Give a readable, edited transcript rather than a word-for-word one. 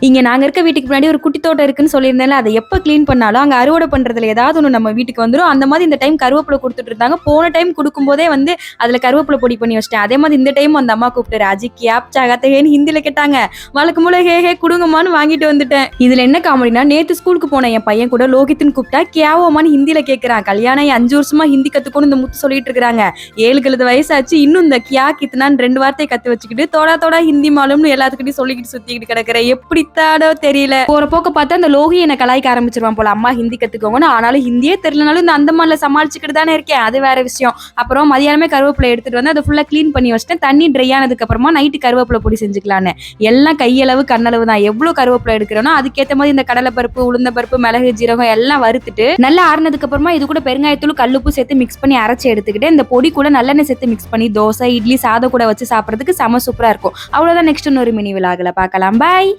இங்க நாங்க இருக்க வீட்டுக்கு முன்னாடி ஒரு குட்டி தோட்டம் இருக்குன்னு சொல்லியிருந்தேன்ல, அதை எப்ப கிளீன் பண்ணாலும் அங்க அறுவடை பண்றதுல ஏதாவது ஒண்ணு நம்ம வீட்டுக்கு வந்துரும். அந்த மாதிரி இந்த டைம் கருவேப்பிலை குடுத்துட்டு இருந்தாங்க. போன டைம் குடுக்கும்போதே வந்து அதுல கருவேப்பிலை பொடி பண்ணி வச்சுட்டேன். அதே மாதிரி இந்த டைம் அந்த அம்மா கூப்பிட்டு ராஜி கியாப் சாகத்தேன்னு ஹிந்தில கேட்டாங்க. வழக்கம் போல ஹே ஹே குடுங்கம்மான்னு வாங்கிட்டு வந்துட்டேன். இதுல என்ன காமெடினா, நேத்து ஸ்கூலுக்கு போன என் பையன் கூட லோகித்னு கூப்பிட்டா கியாவோமான்னு ஹிந்தில கேட்கறான். கல்யாணம் 5 வருஷமா ஹிந்தி கத்துக்கணும் இந்த முத்து சொல்லிட்டு இருக்காங்க. 7 வயசாச்சு, இன்னும் இந்த கியா கித்னான்னு 2 வார்த்தையை கத்து வச்சுக்கிட்டு தோடா தோடா ஹிந்தி மாலும்னு எல்லாத்துக்கிட்டையும் சொல்லிக்கிட்டு சுத்திக்கிட்டு கிடக்குறேன். எப்படித்தானோ தெரியல. போற போக்க பார்த்தா அந்த லோகி என்ன கலாய்க்க ஆரம்பிச்சிருவான் போல. அம்மா ஹிந்தி கத்துக்கோங்கன்னு. ஆனாலும் ஹிந்தியே தெரியலனாலும் இந்த அந்தமான்ல சமாளிச்சுக்கிட்டு தானே இருக்கேன். அது வேற விஷயம். அப்புறம் மதியானமே கருவேப்பிலை எடுத்துட்டு வந்து அதை ஃபுல்லா கிளீன் பண்ணி வச்சுட்டேன். தண்ணி ட்ரை ஆனதுக்கு அப்புறமா நைட்டு கருவேப்பிலை பொடி செஞ்சுக்கலான்னு. எல்லாம் கையளவு கண்ணளவு தான். எவ்வளவு கருவேப்பிலை எடுக்கிறோனோ அதுக்கேற்ற மாதிரி இந்த கடலை பருப்பு, உளுந்த பருப்பு, மிளகு, ஜீரகம் எல்லாம் வறுத்துட்டு நல்லா ஆறுனதுக்கு அப்புறமா இது கூட பெருங்காயத்தூள், கல்லுப்பு சேர்த்து மிக்ஸ் பண்ணி அரைச்சி எடுத்துக்கிட்டு இந்த பொடி கூட நல்லெண்ணெய் சேர்த்து மிக்ஸ் பண்ணி தோசை, இட்லி, சாதம் கூட வச்சு சாப்பிட்றதுக்கு செம சூப்பரா இருக்கும். அவ்வளவுதான். நெக்ஸ்ட் இன்னொரு மினி விலாகுல பார்க்கலாம். பாய்.